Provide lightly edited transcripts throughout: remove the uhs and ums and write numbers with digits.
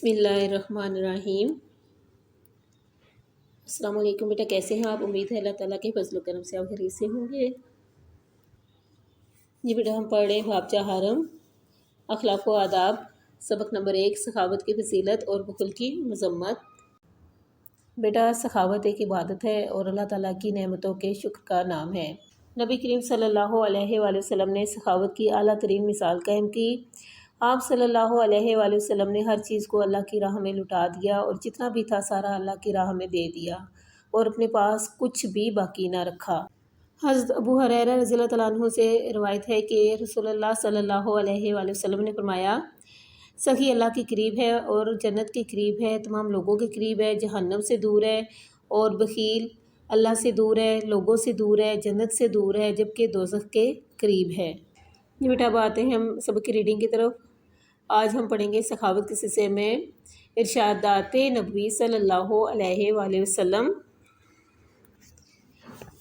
بسم اللہ الرحمن الرحیم۔ السلام علیکم بیٹا، کیسے ہیں آپ؟ امید ہے اللہ تعالیٰ کے فضل و کرم سے آپ خیریت سے ہوں گے۔ جی بیٹا، ہم پڑھ رہے ہیں باب چہارم اخلاق و آداب، سبق نمبر 1، سخاوت کی فضیلت اور بخل کی مذمت۔ بیٹا، سخاوت ایک عبادت ہے اور اللہ تعالیٰ کی نعمتوں کے شکر کا نام ہے۔ نبی کریم صلی اللہ علیہ وآلہ وسلم نے سخاوت کی اعلیٰ ترین مثال قائم کی۔ آپ صلی اللہ علیہ وآلہ وسلم نے ہر چیز کو اللہ کی راہ میں لٹا دیا اور جتنا بھی تھا سارا اللہ کی راہ میں دے دیا اور اپنے پاس کچھ بھی باقی نہ رکھا۔ حضرت ابو ہریرہ رضی اللہ تعالیٰ عنہ سے روایت ہے کہ رسول اللہ صلی اللہ علیہ وآلہ وسلم نے فرمایا، سخی اللہ کے قریب ہے اور جنت کے قریب ہے، تمام لوگوں کے قریب ہے، جہنم سے دور ہے، اور بخیل اللہ سے دور ہے، لوگوں سے دور ہے، جنت سے دور ہے، جبکہ دوزخ کے قریب ہے۔ یہ بیٹا اب آتے ہیں ہم سبق کی ریڈنگ کی طرف۔ آج ہم پڑھیں گے سخاوت کے سلسلے میں ارشادات نبوی صلی اللہ علیہ وآلہ وسلم۔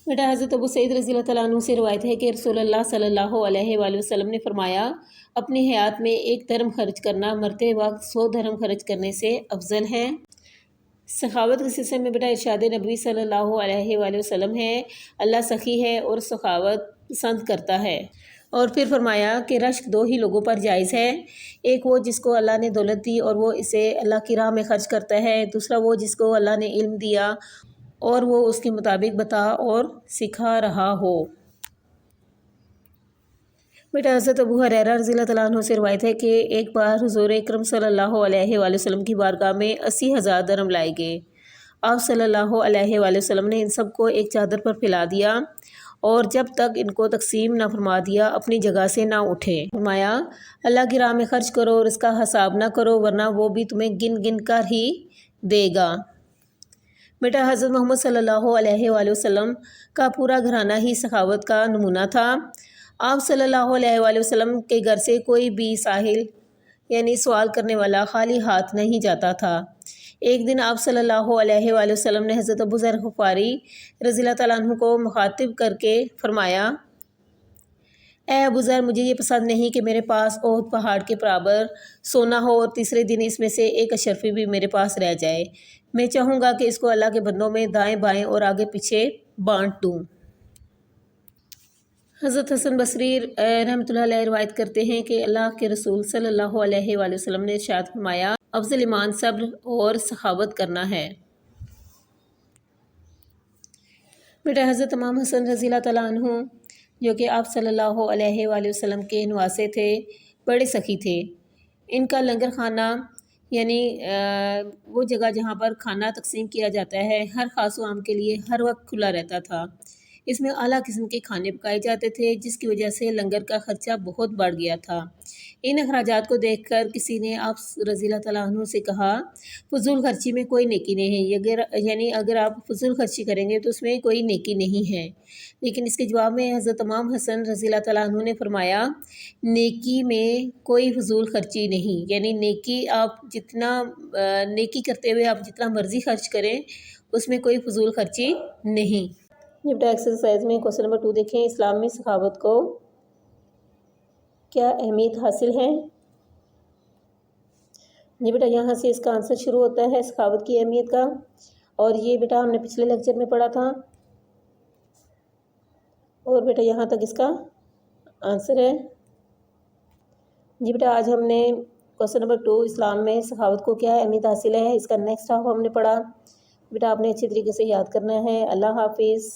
بیٹا حضرت ابو سعید رضی اللہ تعالیٰ عنہ سے روایت ہے کہ رسول اللہ صلی اللہ علیہ وآلہ وسلم نے فرمایا، اپنی حیات میں ایک درہم خرچ کرنا مرتے وقت 100 درہم خرچ کرنے سے افضل ہے۔ سخاوت کے سلسلے میں بیٹا ارشاد نبوی صلی اللہ علیہ وآلہ وسلم ہے، اللہ سخی ہے اور سخاوت پسند کرتا ہے۔ اور پھر فرمایا کہ رشک 2 ہی لوگوں پر جائز ہے، ایک وہ جس کو اللہ نے دولت دی اور وہ اسے اللہ کی راہ میں خرچ کرتا ہے، دوسرا وہ جس کو اللہ نے علم دیا اور وہ اس کے مطابق بتا اور سکھا رہا ہو۔ بیٹا حضرت ابو ہریرہ رضی اللہ تعالیٰ عنہ سے روایت ہے کہ ایک بار حضور اکرم صلی اللہ علیہ وآلہ وسلم کی بارگاہ میں 80,000 درہم لائے گئے۔ آپ صلی اللہ علیہ وآلہ وسلم نے ان سب کو ایک چادر پر پھیلا دیا اور جب تک ان کو تقسیم نہ فرما دیا اپنی جگہ سے نہ اٹھے۔ فرمایا، اللہ کی راہ میں خرچ کرو اور اس کا حساب نہ کرو ورنہ وہ بھی تمہیں گن گن کر ہی دے گا۔ بیٹا حضرت محمد صلی اللہ علیہ وآلہ وسلم کا پورا گھرانہ ہی سخاوت کا نمونہ تھا۔ آپ صلی اللہ علیہ وآلہ وسلم کے گھر سے کوئی بھی سائل یعنی سوال کرنے والا خالی ہاتھ نہیں جاتا تھا۔ ایک دن آپ صلی اللہ علیہ وآلہ وسلم نے حضرت ابو ذر غفاری رضی اللہ تعالیٰ عنہ کو مخاطب کر کے فرمایا، اے ابو ذر، مجھے یہ پسند نہیں کہ میرے پاس احد پہاڑ کے برابر سونا ہو اور تیسرے دن اس میں سے ایک اشرفی بھی میرے پاس رہ جائے۔ میں چاہوں گا کہ اس کو اللہ کے بندوں میں دائیں بائیں اور آگے پیچھے بانٹ دوں۔ حضرت حسن بصری رحمۃ اللہ علیہ روایت کرتے ہیں کہ اللہ کے رسول صلی اللہ علیہ وآلہ وسلم نے ارشاد فرمایا، افضل ایمان صبر اور سخاوت کرنا ہے۔ بیٹا حضرت امام حسن رضی اللہ تعالیٰ عنہ جو کہ آپ صلی اللہ علیہ وآلہ وسلم کے نواسے تھے، بڑے سخی تھے۔ ان کا لنگر خانہ یعنی وہ جگہ جہاں پر کھانا تقسیم کیا جاتا ہے ہر خاص و عام کے لیے ہر وقت کھلا رہتا تھا۔ اس میں اعلیٰ قسم کے کھانے پکائے جاتے تھے جس کی وجہ سے لنگر کا خرچہ بہت بڑھ گیا تھا۔ ان اخراجات کو دیکھ کر کسی نے آپ رضی اللہ تعالیٰ عنہ سے کہا، فضول خرچی میں کوئی نیکی نہیں ہے، اگر آپ فضول خرچی کریں گے تو اس میں کوئی نیکی نہیں ہے۔ لیکن اس کے جواب میں حضرت امام حسن رضی اللہ تعالیٰ عنہ نے فرمایا، نیکی میں کوئی فضول خرچی نہیں، یعنی نیکی آپ جتنا نیکی کرتے ہوئے آپ جتنا مرضی خرچ کریں اس میں کوئی فضول خرچی نہیں۔ یہ بیٹا ایکسرسائز میں کوسچن نمبر 2 دیکھیں، اسلام میں سخاوت کو کیا اہمیت حاصل ہے؟ یہ بیٹا یہاں سے اس کا آنسر شروع ہوتا ہے سخاوت کی اہمیت کا، اور یہ بیٹا ہم نے پچھلے لیکچر میں پڑھا تھا، اور بیٹا یہاں تک اس کا آنسر ہے۔ جی بیٹا آج ہم نے کوسچن نمبر 2 اسلام میں سخاوت کو کیا اہمیت حاصل ہے، اس کا نیکسٹ ہاف ہم نے پڑھا۔ بیٹا آپ نے اچھی طریقے سے یاد کرنا ہے۔ اللہ حافظ۔